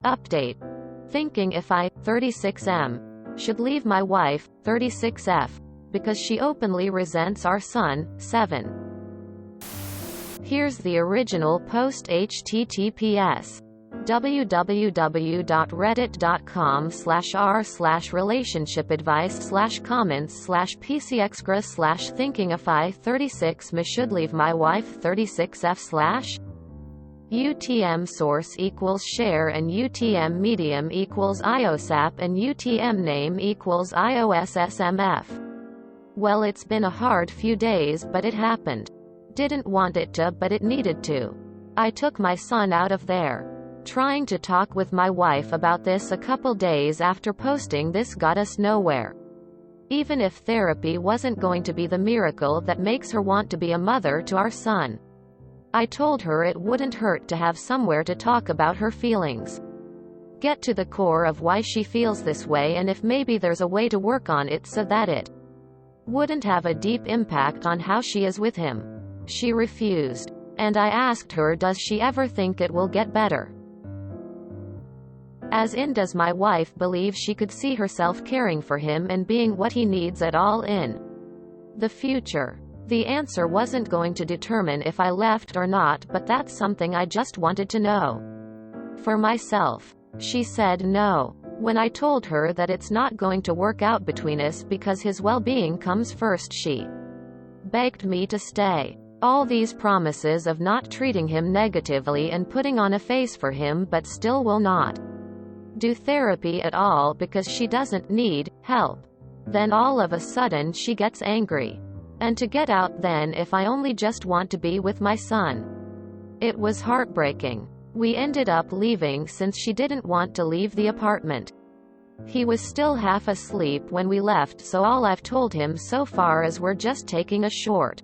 Update. Thinking if I, 36M, should leave my wife, 36F, because she openly resents our son, 7. Here's the original post. https www.reddit.com/r/relationshipadvice/comments/pcexgra/thinking if I 36m should leave my wife 36f/ UTM source equals share and UTM medium equals IOSAP and UTM name equals IOSSMF. Well, it's been a hard few days, but it happened. Didn't want it to, but it needed to. I took my son out of there. Trying to talk with my wife about this a couple days after posting this got us nowhere. Even if therapy wasn't going to be the miracle that makes her want to be a mother to our son, I told her it wouldn't hurt to have somewhere to talk about her feelings. Get to the core of why she feels this way and if maybe there's a way to work on it so that it wouldn't have a deep impact on how she is with him. She refused. And I asked her, does she ever think it will get better? As in, does my wife believe she could see herself caring for him and being what he needs at all in the future? The answer wasn't going to determine if I left or not, but that's something I just wanted to know for myself. She said no. When I told her that it's not going to work out between us because his well-being comes first, she begged me to stay. All these promises of not treating him negatively and putting on a face for him, but still will not do therapy at all because she doesn't need help. Then all of a sudden she gets angry. And to get out then if I only just want to be with my son. It was heartbreaking. We ended up leaving since she didn't want to leave the apartment. He was still half asleep when we left, so all I've told him so far is we're just taking a short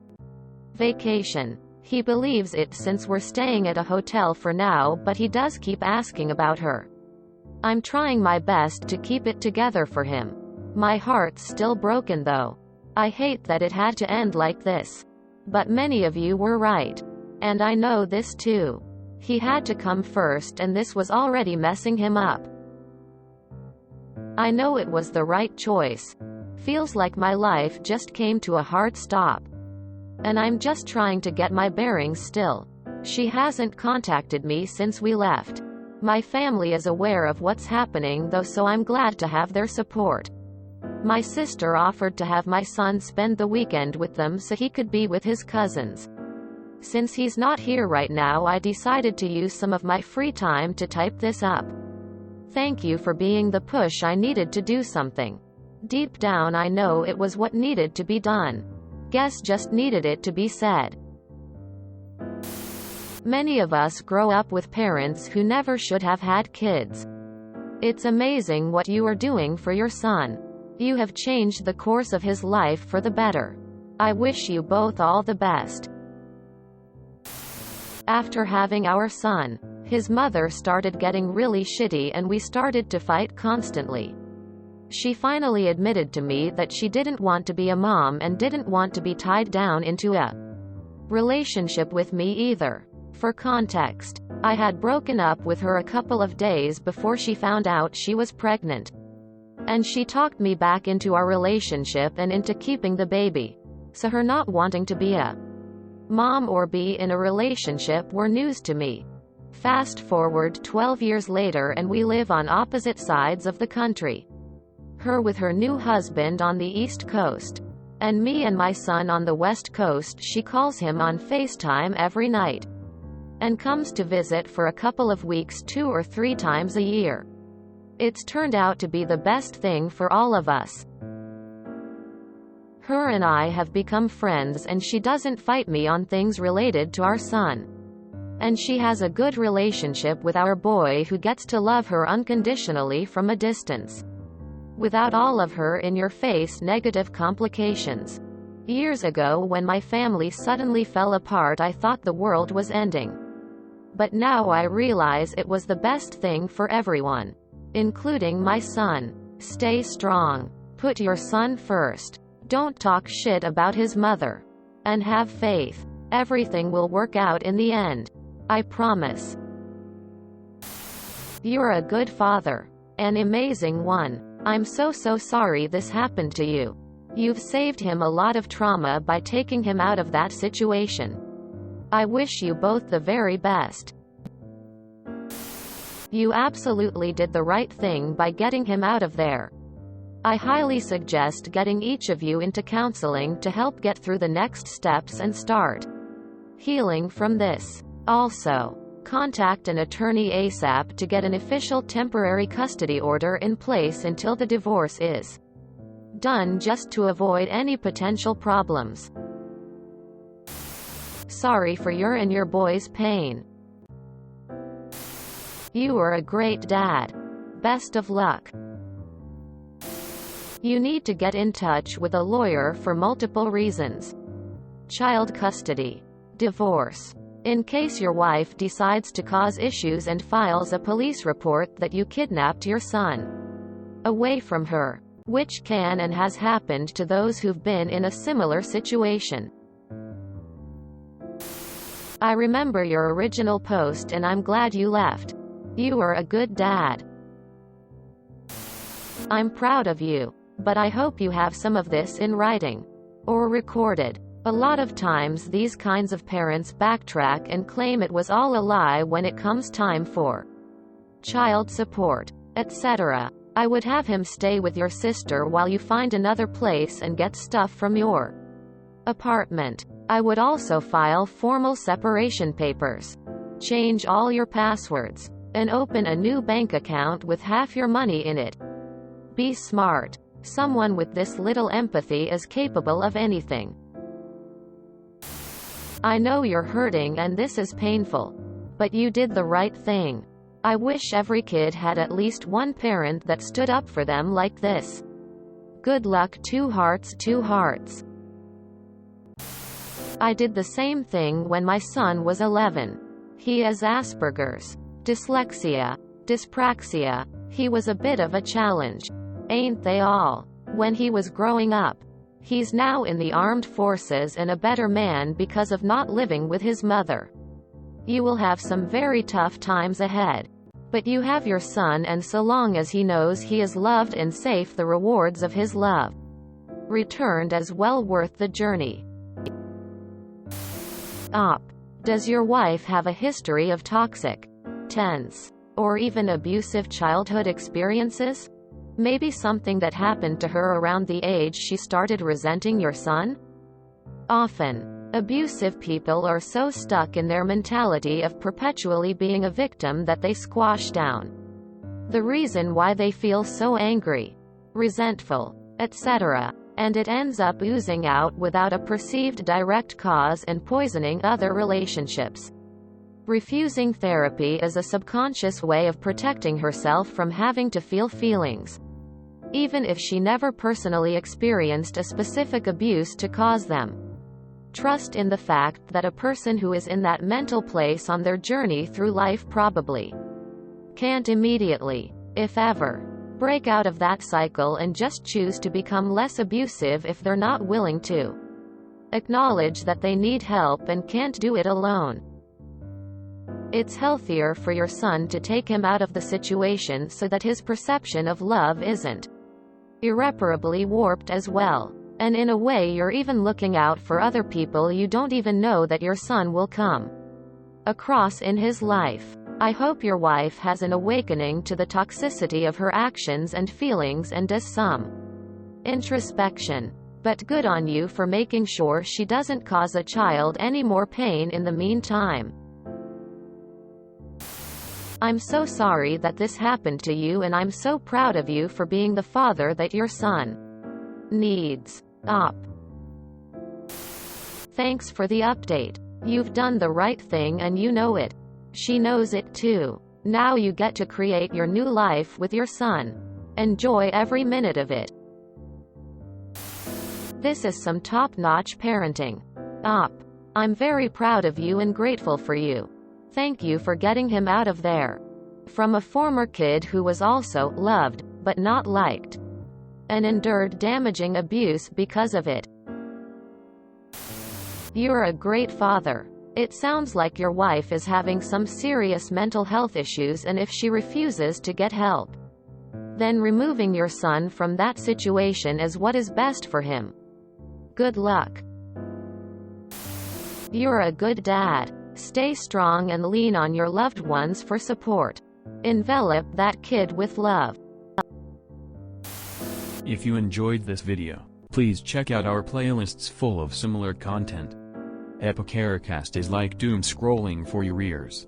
vacation. He believes it since we're staying at a hotel for now, but he does keep asking about her. I'm trying my best to keep it together for him. My heart's still broken though. I hate that it had to end like this. But many of you were right. And I know this too. He had to come first and this was already messing him up. I know it was the right choice. Feels like my life just came to a hard stop. And I'm just trying to get my bearings still. She hasn't contacted me since we left. My family is aware of what's happening though, so I'm glad to have their support. My sister offered to have my son spend the weekend with them so he could be with his cousins. Since he's not here right now, I decided to use some of my free time to type this up. Thank you for being the push I needed to do something. Deep down I know it was what needed to be done. Guess just needed it to be said. Many of us grow up with parents who never should have had kids. It's amazing what you are doing for your son. You have changed the course of his life for the better. I wish you both all the best. After having our son, his mother started getting really shitty and we started to fight constantly. She finally admitted to me that she didn't want to be a mom and didn't want to be tied down into a relationship with me either. For context, I had broken up with her a couple of days before she found out she was pregnant. And she talked me back into our relationship and into keeping the baby. So her not wanting to be a mom or be in a relationship were news to me. Fast forward 12 years later and we live on opposite sides of the country. Her with her new husband on the East Coast. And me and my son on the West Coast. She calls him on FaceTime every night. And comes to visit for a couple of weeks 2 or 3 times a year. It's turned out to be the best thing for all of us. Her and I have become friends and she doesn't fight me on things related to our son. And she has a good relationship with our boy who gets to love her unconditionally from a distance. Without all of her in-your-face negative complications. Years ago when my family suddenly fell apart, I thought the world was ending. But now I realize it was the best thing for everyone. Including my son. Stay strong. Put your son first. Don't talk shit about his mother. And have faith. Everything will work out in the end. I promise. You're a good father. An amazing one. I'm so sorry this happened to you. You've saved him a lot of trauma by taking him out of that situation. I wish you both the very best. You absolutely did the right thing by getting him out of there. I highly suggest getting each of you into counseling to help get through the next steps and start healing from this. Also, contact an attorney ASAP to get an official temporary custody order in place until the divorce is done, just to avoid any potential problems. Sorry for your and your boy's pain. You are a great dad. Best of luck. You need to get in touch with a lawyer for multiple reasons. Child custody. Divorce. In case your wife decides to cause issues and files a police report that you kidnapped your son away from her, which can and has happened to those who've been in a similar situation. I remember your original post and I'm glad you left. You are a good dad. I'm proud of you, but I hope you have some of this in writing or recorded. A lot of times these kinds of parents backtrack and claim it was all a lie when it comes time for child support, etc. I would have him stay with your sister while you find another place and get stuff from your apartment. I would also file formal separation papers. Change all your passwords. And open a new bank account with half your money in it. Be smart. Someone with this little empathy is capable of anything. I know you're hurting and this is painful. But you did the right thing. I wish every kid had at least one parent that stood up for them like this. Good luck. 2 hearts, 2 hearts. I did the same thing when my son was 11. He has Asperger's, dyslexia, dyspraxia. He was a bit of a challenge. Ain't they all? When he was growing up. He's now in the armed forces and a better man because of not living with his mother. You will have some very tough times ahead. But you have your son, and so long as he knows he is loved and safe, the rewards of his love returned as well worth the journey. Op. Does your wife have a history of toxic, tense, or even abusive childhood experiences? Maybe something that happened to her around the age she started resenting your son? Often, abusive people are so stuck in their mentality of perpetually being a victim that they squash down the reason why they feel so angry, resentful, etc., and it ends up oozing out without a perceived direct cause and poisoning other relationships. Refusing therapy is a subconscious way of protecting herself from having to feel feelings, even if she never personally experienced a specific abuse to cause them. Trust in the fact that a person who is in that mental place on their journey through life probably can't immediately, if ever, break out of that cycle and just choose to become less abusive if they're not willing to acknowledge that they need help and can't do it alone. It's healthier for your son to take him out of the situation so that his perception of love isn't irreparably warped as well. And in a way, you're even looking out for other people you don't even know that your son will come across in his life. I hope your wife has an awakening to the toxicity of her actions and feelings and does some introspection. But good on you for making sure she doesn't cause a child any more pain in the meantime. I'm so sorry that this happened to you, and I'm so proud of you for being the father that your son needs. Op. Thanks for the update. You've done the right thing and you know it. She knows it too. Now you get to create your new life with your son. Enjoy every minute of it. This is some top-notch parenting. Op. I'm very proud of you and grateful for you. Thank you for getting him out of there. From a former kid who was also loved, but not liked, and endured damaging abuse because of it. You're a great father. It sounds like your wife is having some serious mental health issues, and if she refuses to get help, then removing your son from that situation is what is best for him. Good luck. You're a good dad. Stay strong and lean on your loved ones for support. Envelop that kid with love. If you enjoyed this video, please check out our playlists full of similar content. Epicaricast is like doom scrolling for your ears.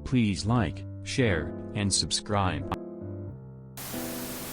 Please like, share, and subscribe.